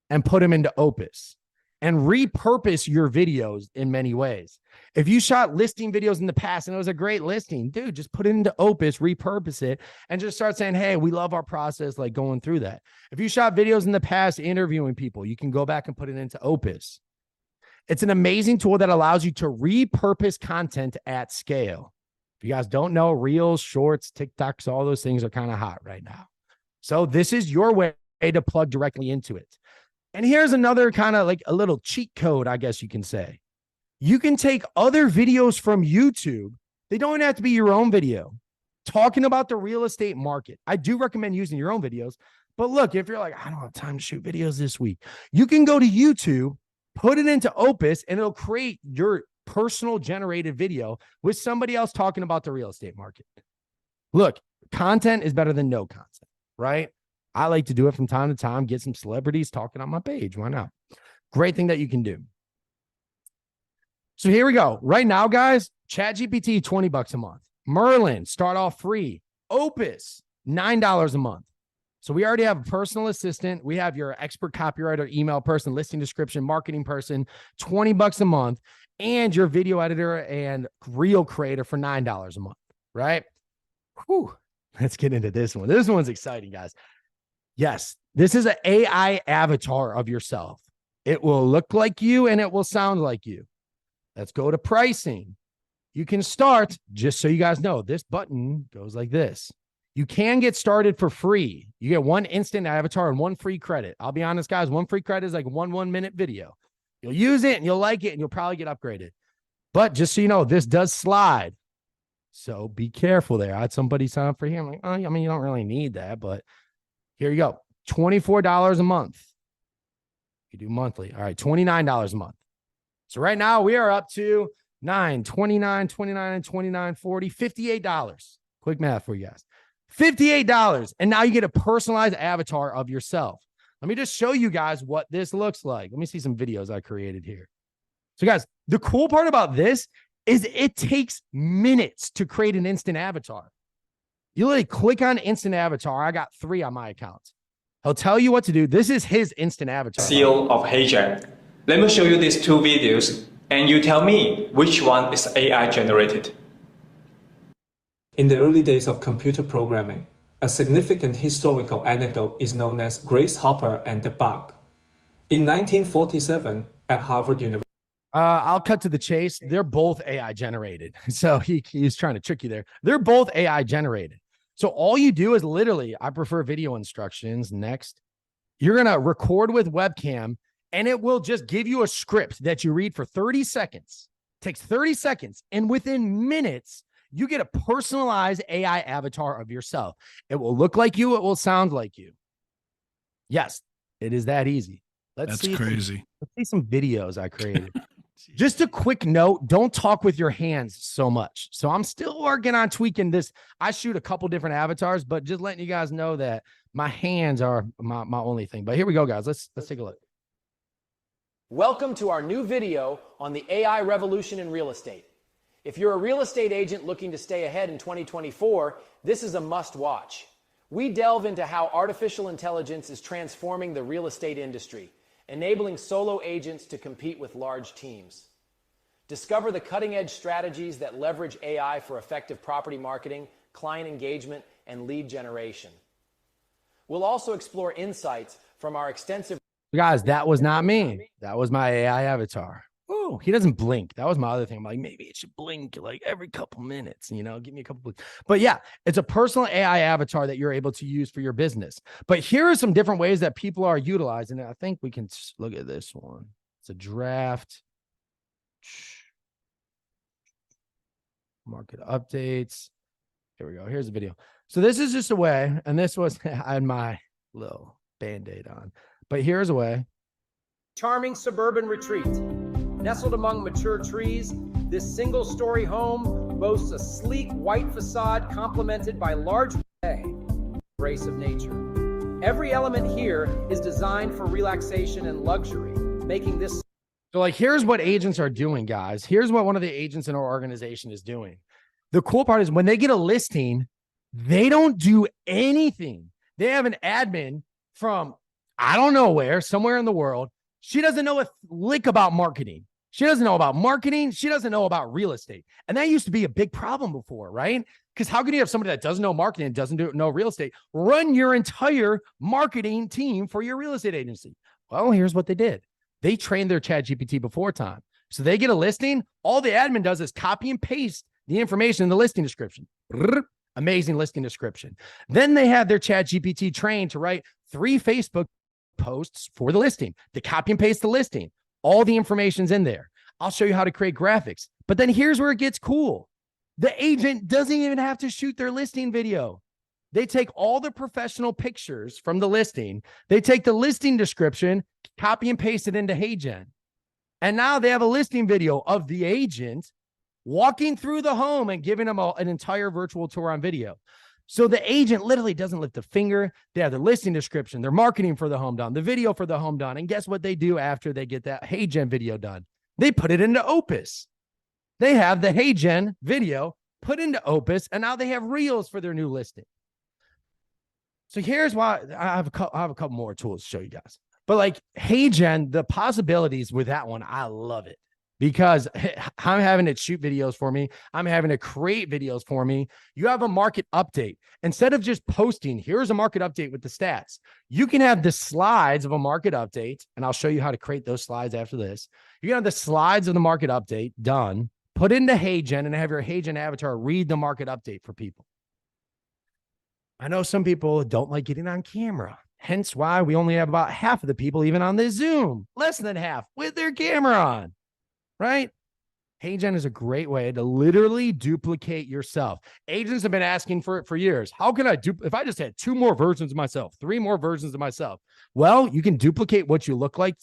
and put them into Opus and repurpose your videos in many ways. If you shot listing videos in the past and it was a great listing, dude, just put it into Opus, repurpose it, and just start saying, hey, we love our process, going through that. If you shot videos in the past interviewing people, you can go back and put it into Opus. It's an amazing tool that allows you to repurpose content at scale. If you guys don't know, Reels, Shorts, TikToks, all those things are kind of hot right now. So this is your way to plug directly into it. And here's another kind of like a little cheat code, I guess you can say. You can take other videos from YouTube. They don't have to be your own video talking about the real estate market. I do recommend using your own videos. But look, if you're like, I don't have time to shoot videos this week, you can go to YouTube, put it into Opus, and it'll create your personal generated video with somebody else talking about the real estate market. Look, content is better than no content, right? I like to do it from time to time, get some celebrities talking on my page. Why not? Great thing that you can do. So here we go. Right now, guys, ChatGPT, $20 a month. Merlin, start off free. Opus, $9 a month. So we already have a personal assistant. We have your expert copywriter, email person, listing description, marketing person, $20 a month, and your video editor and reel creator for $9 a month, right? Whew. Let's get into this one. This one's exciting, guys. Yes, this is an AI avatar of yourself. It will look like you and it will sound like you. Let's go to pricing. You can start, just so you guys know, this button goes like this. You can get started for free. You get one instant avatar and one free credit. I'll be honest, guys, one free credit is like one 1-minute video. You'll use it and you'll like it and you'll probably get upgraded. But just so you know, this does slide. So be careful there. I had somebody sign up for here. I'm like, oh, I mean, you don't really need that, but here you go. $24 a month. You do monthly. All right, $29 a month. So right now we are up to $9, $29, $29, $29, $40, $58. Quick math for you guys. $58. And now you get a personalized avatar of yourself. Let me just show you guys what this looks like. Let me see some videos I created here. So guys, the cool part about this is it takes minutes to create an instant avatar. You literally click on instant avatar. I got 3 on my account. He'll tell you what to do. This is his instant avatar. CEO of Hijack. Let me show you these 2 videos and you tell me which one is AI generated. In the early days of computer programming, a significant historical anecdote is known as Grace Hopper and the Bug. In 1947, at Harvard University. I'll cut to the chase. They're both AI generated. So he's trying to trick you there. They're both AI generated. So all you do is literally, I prefer video instructions. Next, you're going to record with webcam and it will just give you a script that you read for 30 seconds. It takes 30 seconds. And within minutes, you get a personalized AI avatar of yourself. It will look like you. It will sound like you. Yes, it is that easy. That's crazy. Let's see some videos I created. Just a quick note, don't talk with your hands so much. So I'm still working on tweaking this. I shoot a couple different avatars, but just letting you guys know that my hands are my only thing. But here we go, guys. Let's take a look. Welcome to our new video on the AI revolution in real estate. If you're a real estate agent looking to stay ahead in 2024, this is a must watch. We delve into how artificial intelligence is transforming the real estate industry, enabling solo agents to compete with large teams. Discover the cutting-edge strategies that leverage AI for effective property marketing, client engagement, and lead generation. We'll also explore insights from our extensive... Guys, that was not me. That was my AI avatar. Oh, he doesn't blink. That was my other thing. I'm like, maybe it should blink like every couple minutes, you know, give me a couple. But yeah, it's a personal AI avatar that you're able to use for your business. But here are some different ways that people are utilizing it. I think we can look at this one. It's a draft. Market updates. Here we go. Here's the video. So this is just a way, and this was, I had my little Band-Aid on, but here's a way. Charming suburban retreat. Nestled among mature trees, this single-story home boasts a sleek white facade complemented by large grace of nature. Every element here is designed for relaxation and luxury, making this... So like, here's what agents are doing, guys. Here's what one of the agents in our organization is doing. The cool part is when they get a listing, they don't do anything. They have an admin from, I don't know where, somewhere in the world. She doesn't know a lick about marketing. She doesn't know about marketing. She doesn't know about real estate. And that used to be a big problem before, right? Because how can you have somebody that doesn't know marketing and doesn't know real estate run your entire marketing team for your real estate agency? Well, here's what they did. They trained their chat GPT before time. So they get a listing. All the admin does is copy and paste the information in the listing description. Amazing listing description. Then they have their chat GPT trained to write 3 Facebook posts for the listing. They copy and paste the listing. All the information's in there. I'll show you how to create graphics. But then here's where it gets cool. The agent doesn't even have to shoot their listing video. They take all the professional pictures from the listing. They take the listing description, copy and paste it into HeyGen. And now they have a listing video of the agent walking through the home and giving them an entire virtual tour on video. So the agent literally doesn't lift a finger. They have their listing description, their marketing for the home done, the video for the home done. And guess what they do after they get that HeyGen video done? They put it into Opus. They have the HeyGen video put into Opus, and now they have Reels for their new listing. So here's why I have a couple more tools to show you guys. But like HeyGen, the possibilities with that one, I love it because I'm having it shoot videos for me. I'm having it create videos for me. You have a market update. Instead of just posting, here's a market update with the stats. You can have the slides of a market update, and I'll show you how to create those slides after this. You can have the slides of the market update done, put into HeyGen, and have your HeyGen avatar read the market update for people. I know some people don't like getting on camera, hence why we only have about half of the people even on this Zoom, less than half with their camera on, right? HeyGen is a great way to literally duplicate yourself. Agents have been asking for it for years. How can I do if I just had 2 more versions of myself, 3 more versions of myself? Well, you can duplicate what you look like.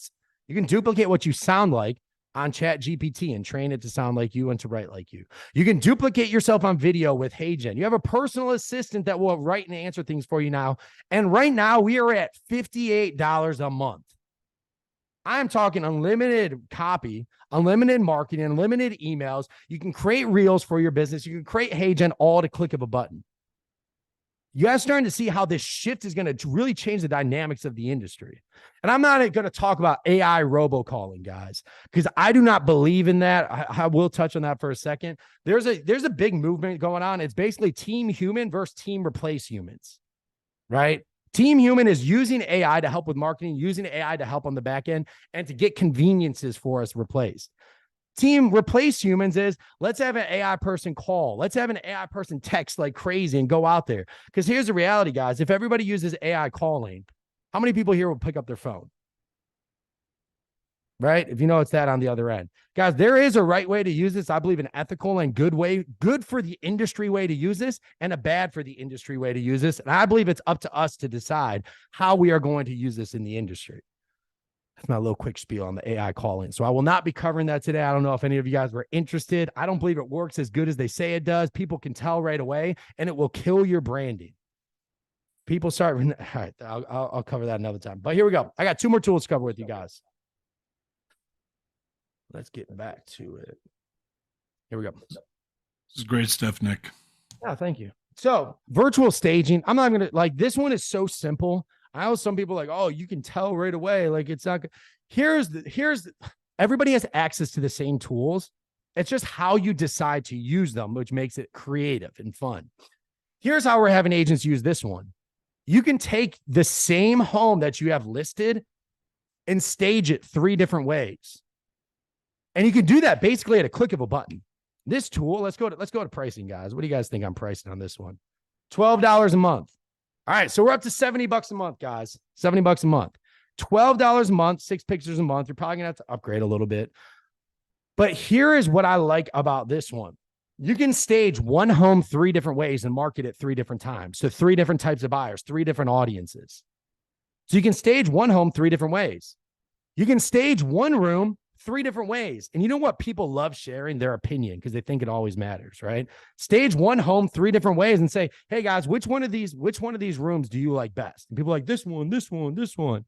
You can duplicate what you sound like on Chat GPT and train it to sound like you and to write like you. You can duplicate yourself on video with HeyGen. You have a personal assistant that will write and answer things for you now. And right now we are at $58 a month. I'm talking unlimited copy, unlimited marketing, unlimited emails. You can create reels for your business. You can create HeyGen all at a click of a button. You guys starting to see how this shift is going to really change the dynamics of the industry. And I'm not going to talk about AI robocalling, guys, because I do not believe in that. I will touch on that for a second. There's a big movement going on. It's basically team human versus team replace humans, right? Team human is using AI to help with marketing, using AI to help on the back end, and to get conveniences for us replaced. Team replace humans is let's have an AI person call. Let's have an AI person text like crazy and go out there. Because here's the reality, guys. If everybody uses AI calling, how many people here will pick up their phone? Right? If you know it's that on the other end. Guys, there is a right way to use this. I believe an ethical and good way, good for the industry way to use this, and a bad for the industry way to use this. And I believe it's up to us to decide how we are going to use this in the industry. That's my little quick spiel on the AI calling. So I will not be covering that today. I don't know if any of you guys were interested. I don't believe it works as good as they say it does. People can tell right away, and it will kill your branding. People start. All right, I'll cover that another time. But here we go. I got 2 more tools to cover with you guys. Let's get back to it. Here we go. This is great stuff, Nick. Yeah, thank you. So virtual staging. I'm not going to like this one is so simple. I know some people are like, oh, you can tell right away. Like it's not. Everybody has access to the same tools. It's just how you decide to use them, which makes it creative and fun. Here's how we're having agents use this one. You can take the same home that you have listed and stage it 3 different ways. And you can do that basically at a click of a button. This tool, let's go to pricing, guys. What do you guys think I'm pricing on this one? $12 a month. All right, so we're up to $70 a month, guys. $70 a month. $12 a month, 6 pictures a month. You're probably gonna have to upgrade a little bit. But here is what I like about this one. You can stage one home 3 different ways and market it 3 different times. So 3 different types of buyers, 3 different audiences. So you can stage one home 3 different ways. You can stage one room 3 different ways. And you know what? People love sharing their opinion because they think it always matters, right? Stage one home 3 different ways and say, hey guys, which one of these rooms do you like best? And people are like, this one, this one, this one.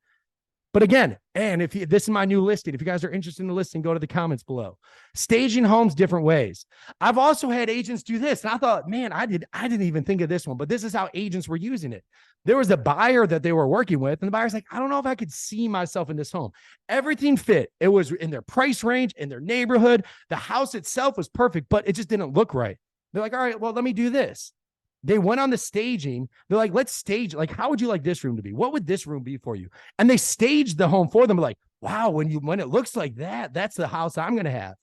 But again, and this is my new listing. If you guys are interested in the listing, go to the comments below. Staging homes different ways. I've also had agents do this. And I thought, man, I didn't even think of this one, but this is how agents were using it. There was a buyer that they were working with, and the buyer's like, I don't know if I could see myself in this home. Everything fit. It was in their price range, in their neighborhood. The house itself was perfect, but it just didn't look right. They're like, all right, well, let me do this. They went on the staging. They're like, let's stage. Like, how would you like this room to be? What would this room be for you? And they staged the home for them. Like, wow, when it looks like that, that's the house I'm going to have.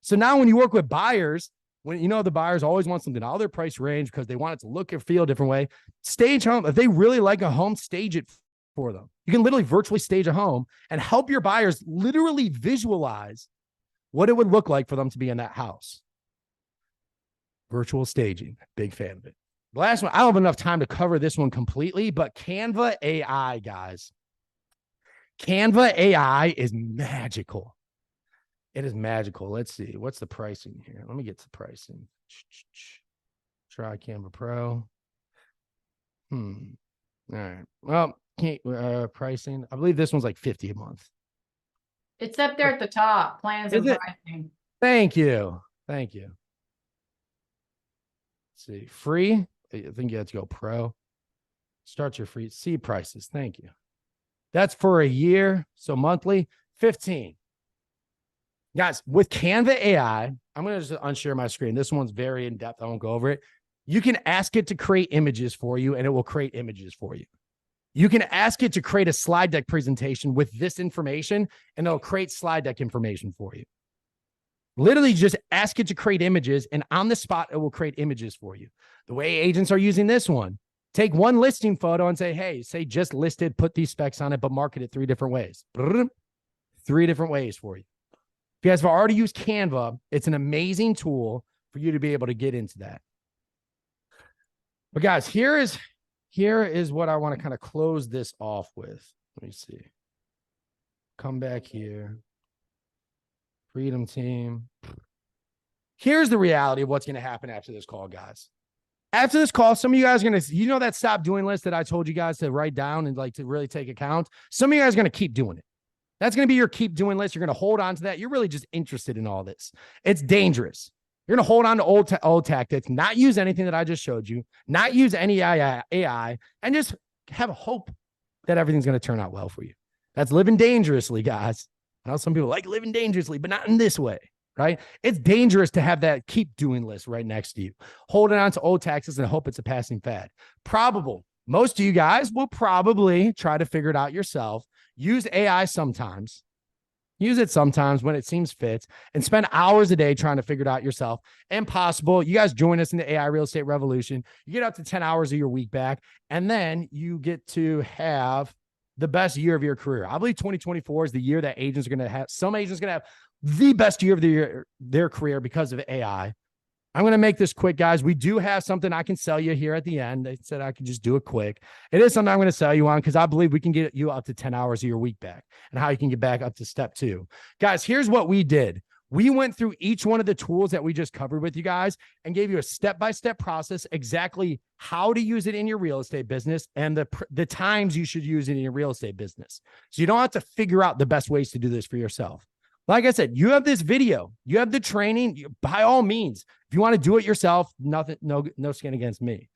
So now when you work with buyers, when you know the buyers always want something out of their price range because they want it to look or feel a different way, stage home. If they really like a home, stage it for them. You can literally virtually stage a home and help your buyers literally visualize what it would look like for them to be in that house. Virtual staging, big fan of it. The last one, I don't have enough time to cover this one completely, but Canva AI, guys. Canva AI is magical. It is magical. Let's see. What's the pricing here? Let me get to pricing. Try Canva Pro. All right. Well, pricing. I believe this one's like $50 a month. It's up there at the top, plans and pricing. Thank you. Thank you. Let's see. Free. I think you have to go pro. Start your free. See prices. Thank you. That's for a year. So monthly, 15. Guys, with Canva AI, I'm going to just unshare my screen. This one's very in-depth. I won't go over it. You can ask it to create images for you, and it will create images for you. You can ask it to create a slide deck presentation with this information, and it'll create slide deck information for you. Literally just ask it to create images, and on the spot, it will create images for you. The way agents are using this one, take one listing photo and say, hey, say just listed, put these specs on it, but market it 3 different ways. 3 different ways for you. If you guys have already used Canva, it's an amazing tool for you to be able to get into that. But guys, here is what I want to kind of close this off with. Let me see. Come back here. Freedom team. Here's the reality of what's going to happen after this call, guys. After this call, some of you guys are going to, you know, that stop doing list that I told you guys to write down and like to really take account. Some of you guys are going to keep doing it. That's going to be your keep doing list. You're going to hold on to that. You're really just interested in all this. It's dangerous. You're going to hold on to old tactics, not use anything that I just showed you, not use any AI, and just have hope that everything's going to turn out well for you. That's living dangerously, guys. I know some people like living dangerously, but not in this way, right? It's dangerous to have that keep doing list right next to you, holding on to old taxes and hope it's a passing fad. Probable. Most of you guys will probably try to figure it out yourself. Use AI sometimes. Use it sometimes when it seems fit, and spend hours a day trying to figure it out yourself. Impossible. You guys join us in the AI real estate revolution. You get up to 10 hours of your week back, and then you get to have the best year of your career. I believe 2024 is the year that agents are going to have, some agents are going to have the best year of their career because of AI. I'm going to make this quick, guys. We do have something I can sell you here at the end. They said I could just do it quick. It is something I'm going to sell you on because I believe we can get you up to 10 hours of your week back and how you can get back up to step 2. Guys, here's what we did. We went through each one of the tools that we just covered with you guys and gave you a step-by-step process, exactly how to use it in your real estate business and the times you should use it in your real estate business. So you don't have to figure out the best ways to do this for yourself. Like I said, you have this video, you have the training, by all means, if you want to do it yourself, nothing, no skin against me,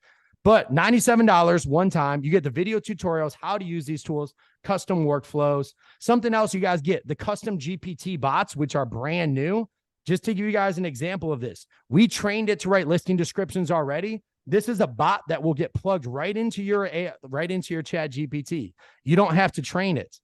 but $97 one time, you get the video tutorials, how to use these tools, custom workflows. Something else you guys get, the custom GPT bots, which are brand new. Just to give you guys an example of this, we trained it to write listing descriptions already. This is a bot that will get plugged right into your chat GPT. You don't have to train it.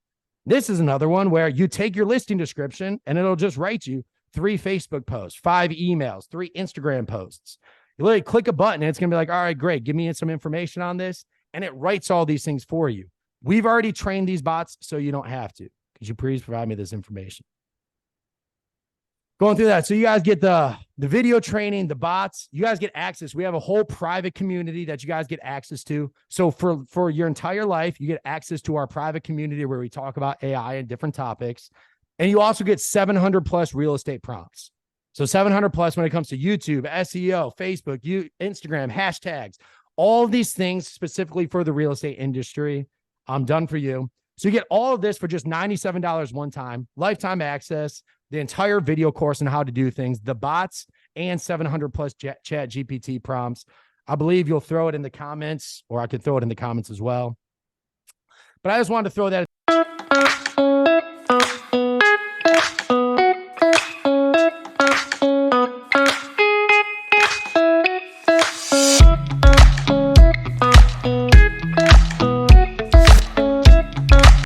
This is another one where you take your listing description and it'll just write you 3 Facebook posts, 5 emails, 3 Instagram posts. You literally click a button and it's going to be like, all right, great. Give me some information on this. And it writes all these things for you. We've already trained these bots, so you don't have to. Could you please provide me this information? Going through that. So you guys get the video training, the bots, you guys get access. We have a whole private community that you guys get access to. So for your entire life, you get access to our private community where we talk about AI and different topics. And you also get 700 plus real estate prompts. So 700 plus when it comes to YouTube, SEO, Facebook, Instagram, hashtags, all of these things specifically for the real estate industry. I'm done for you. So you get all of this for just $97 one time, lifetime access, the entire video course on how to do things, the bots, and 700 plus chat GPT prompts. I believe you'll throw it in the comments, or I could throw it in the comments as well. But I just wanted to throw that